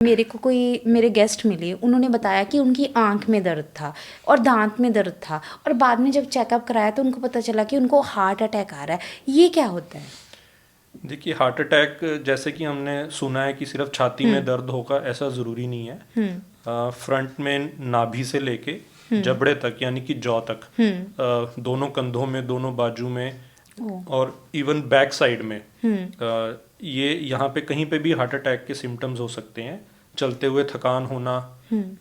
मेरे गेस्ट मिले, उन्होंने बताया कि उनकी आंख में दर्द था और दांत में दर्द था, और बाद में जब चेकअप कराया तो उनको पता चला कि उनको हार्ट अटैक आ रहा है। ये क्या होता है? देखिए, हार्ट अटैक जैसे कि हमने सुना है कि सिर्फ छाती में दर्द होगा, ऐसा ज़रूरी नहीं है। फ्रंट में नाभि से लेके जबड़े तक यानी कि जॉ तक, दोनों कंधों में, दोनों बाजू में और इवन बैक साइड में, ये यहाँ पे कहीं पे भी हार्ट अटैक के सिम्टम्स हो सकते हैं। चलते हुए थकान होना,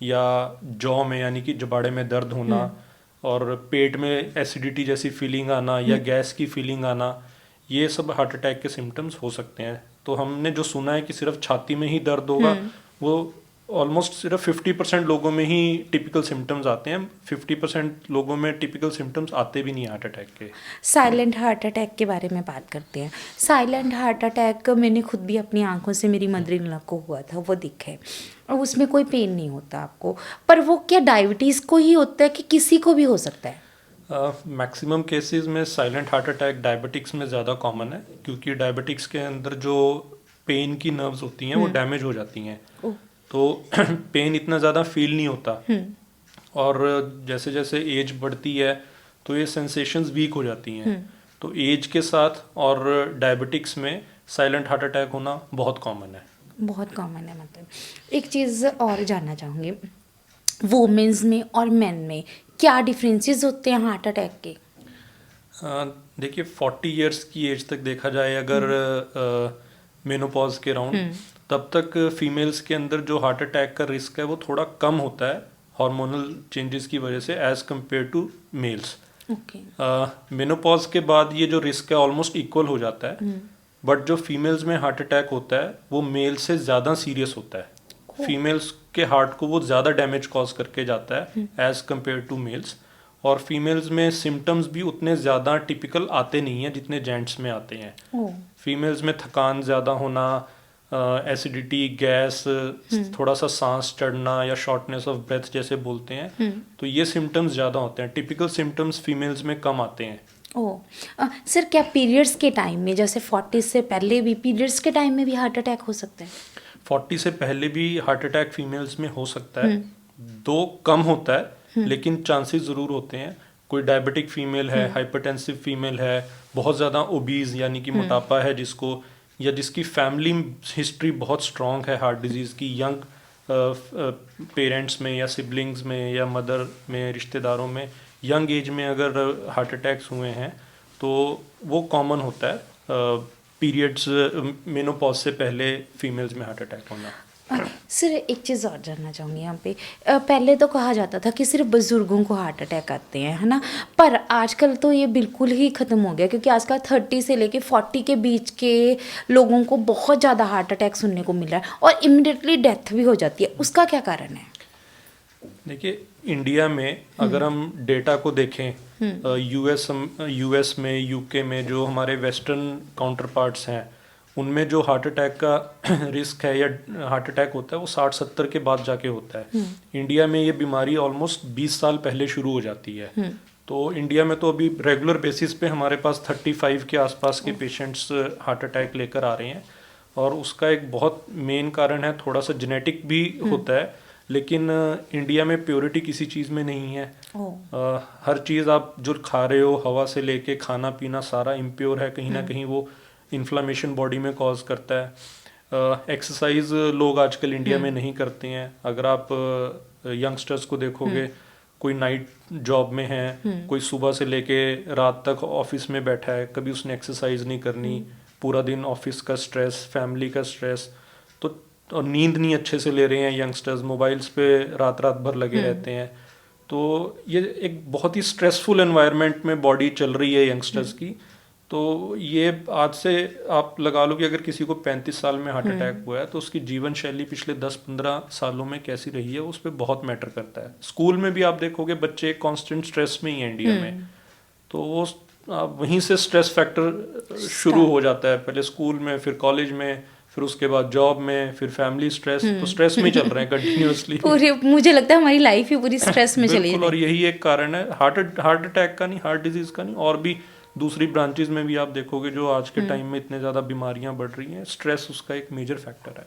या जॉ में यानी कि जबाड़े में दर्द होना, और पेट में एसिडिटी जैसी फीलिंग आना या गैस की फीलिंग आना, ये सब हार्ट अटैक के सिम्टम्स हो सकते हैं। तो हमने जो सुना है कि सिर्फ छाती में ही दर्द होगा, वो ऑलमोस्ट सिर्फ 50% लोगों में ही टिपिकल सिम्टम्स आते हैं। 50% लोगों में टिपिकल सिम्टम्स आते भी नहीं हार्ट अटैक के। साइलेंट हार्ट अटैक के बारे में बात करते हैं। साइलेंट हार्ट अटैक मैंने खुद भी अपनी आंखों से, मेरी मदर इन लॉ को हुआ था, वो दिखे, और उसमें कोई पेन नहीं होता आपको। पर वो क्या डायबिटीज़ को ही होता है कि किसी को भी हो सकता है? मैक्सिमम केसेस में साइलेंट हार्ट अटैक डायबिटिक्स में ज़्यादा कॉमन है, क्योंकि डायबिटिक्स के अंदर जो पेन की नर्व्स होती हैं वो डैमेज हो जाती हैं, तो पेन इतना ज़्यादा फील नहीं होता। और जैसे जैसे एज बढ़ती है तो ये सेंसेशंस वीक हो जाती हैं। तो एज के साथ और डायबिटिक्स में साइलेंट हार्ट अटैक होना बहुत कॉमन है। बहुत कॉमन है। मतलब एक चीज़ और जानना चाहूँगी, वुमेन्स में और मेन में क्या डिफरेंसेस होते हैं हार्ट अटैक के? देखिए, 40 इयर्स की एज तक देखा जाए अगर, मेनोपॉज के राउंड, तब तक फीमेल्स के अंदर जो हार्ट अटैक का रिस्क है वो थोड़ा कम होता है हार्मोनल चेंजेस की वजह से, as compare to males. Menopause के बाद ये जो रिस्क है ऑलमोस्ट इक्वल हो जाता है। बट जो फीमेल्स में हार्ट अटैक होता है वो मेल से ज़्यादा सीरियस होता है। फीमेल्स के हार्ट को वो ज़्यादा डैमेज कॉज करके जाता है एज कम्पेयर टू मेल्स। और फीमेल्स में सिम्टम्स भी उतने ज़्यादा टिपिकल आते नहीं हैं जितने जेंट्स में आते हैं। फीमेल्स में थकान ज़्यादा होना, एसिडिटी, गैस, थोड़ा सा सांस चढ़ना या शॉर्टनेस ऑफ ब्रेथ जैसे बोलते हैं, तो ये सिम्टम्स ज़्यादा होते हैं। टिपिकल सिम्टम्स फीमेल्स में कम आते हैं। सर, क्या पीरियड्स के टाइम में, जैसे 40 से पहले भी, पीरियड्स के टाइम में भी हार्ट अटैक हो सकता है? 40 से पहले भी हार्ट अटैक फीमेल्स में हो सकता है, दो कम होता है लेकिन चांसेस ज़रूर होते हैं। कोई डायबिटिक फीमेल है, हाइपरटेंसिव फीमेल है, बहुत ज़्यादा ओबीज यानी कि मोटापा है जिसको, या जिसकी फैमिली हिस्ट्री बहुत स्ट्रॉन्ग है हार्ट डिजीज़ की, यंग पेरेंट्स में या सिबलिंग्स में या मदर में, रिश्तेदारों में यंग एज में अगर हार्ट अटैक्स हुए हैं तो वो कॉमन होता है। पीरियड्स, मेनोपॉज से पहले फीमेल्स में हार्ट अटैक होना। सर, एक चीज़ और जानना चाहूँगी यहाँ पे। पहले तो कहा जाता था कि सिर्फ बुज़ुर्गों को हार्ट अटैक आते हैं, है ना? पर आजकल तो ये बिल्कुल ही ख़त्म हो गया, क्योंकि आजकल 30 से लेके 40 के बीच के लोगों को बहुत ज़्यादा हार्ट अटैक सुनने को मिल रहा है, और इमिडिएटली डेथ भी हो जाती है। उसका क्या कारण है? देखिए, इंडिया में अगर हम डेटा को देखें, यूएस में, यूके में, जो हमारे वेस्टर्न काउंटर पार्ट्स हैं, उनमें जो हार्ट अटैक का रिस्क है या हार्ट अटैक होता है वो 60-70 के बाद जाके होता है। इंडिया में ये बीमारी ऑलमोस्ट 20 साल पहले शुरू हो जाती है। तो इंडिया में तो अभी रेगुलर बेसिस पे हमारे पास 35 के आसपास के पेशेंट्स हार्ट अटैक लेकर आ रहे हैं, और उसका एक बहुत मेन कारण है, थोड़ा सा जेनेटिक भी होता है, लेकिन इंडिया में प्योरिटी किसी चीज़ में नहीं है। हर चीज़ आप जो खा रहे हो, हवा से लेके खाना पीना, सारा इम्प्योर है। कहीं ना कहीं वो इन्फ्लामेशन बॉडी में कॉज करता है। एक्सरसाइज लोग आजकल इंडिया में नहीं करते हैं। अगर आप यंगस्टर्स को देखोगे, कोई नाइट जॉब में है, कोई सुबह से लेके रात तक ऑफिस में बैठा है, कभी उसने एक्सरसाइज नहीं करनी, पूरा दिन ऑफिस का स्ट्रेस, फैमिली का स्ट्रेस, तो और नींद नहीं अच्छे से ले रहे हैं यंगस्टर्स, मोबाइल्स पे रात रात भर लगे रहते हैं। तो ये एक बहुत ही स्ट्रेसफुल एनवायरनमेंट में बॉडी चल रही है यंगस्टर्स की। तो ये आज से आप लगा लो कि अगर किसी को 35 साल में हार्ट अटैक हुआ है तो उसकी जीवन शैली पिछले 10-15 सालों में कैसी रही है उस पर बहुत मैटर करता है। स्कूल में भी आप देखोगे बच्चे कांस्टेंट स्ट्रेस में ही है इंडिया में, तो वो वहीं से स्ट्रेस फैक्टर शुरू हो जाता है, पहले स्कूल में, फिर कॉलेज में, फिर उसके बाद जॉब में, फिर फैमिली स्ट्रेस, तो स्ट्रेस में ही चल रहे हैं कंटिन्यूअसली। पूरी, मुझे लगता है हमारी लाइफ ही पूरी स्ट्रेस में चली बिल्कुल, और यही एक कारण है हार्ट अटैक का नहीं, हार्ट डिजीज का नहीं, और भी दूसरी ब्रांचेस में भी आप देखोगे जो आज के टाइम में इतने ज़्यादा बीमारियां बढ़ रही हैं, स्ट्रेस उसका एक मेजर फैक्टर है।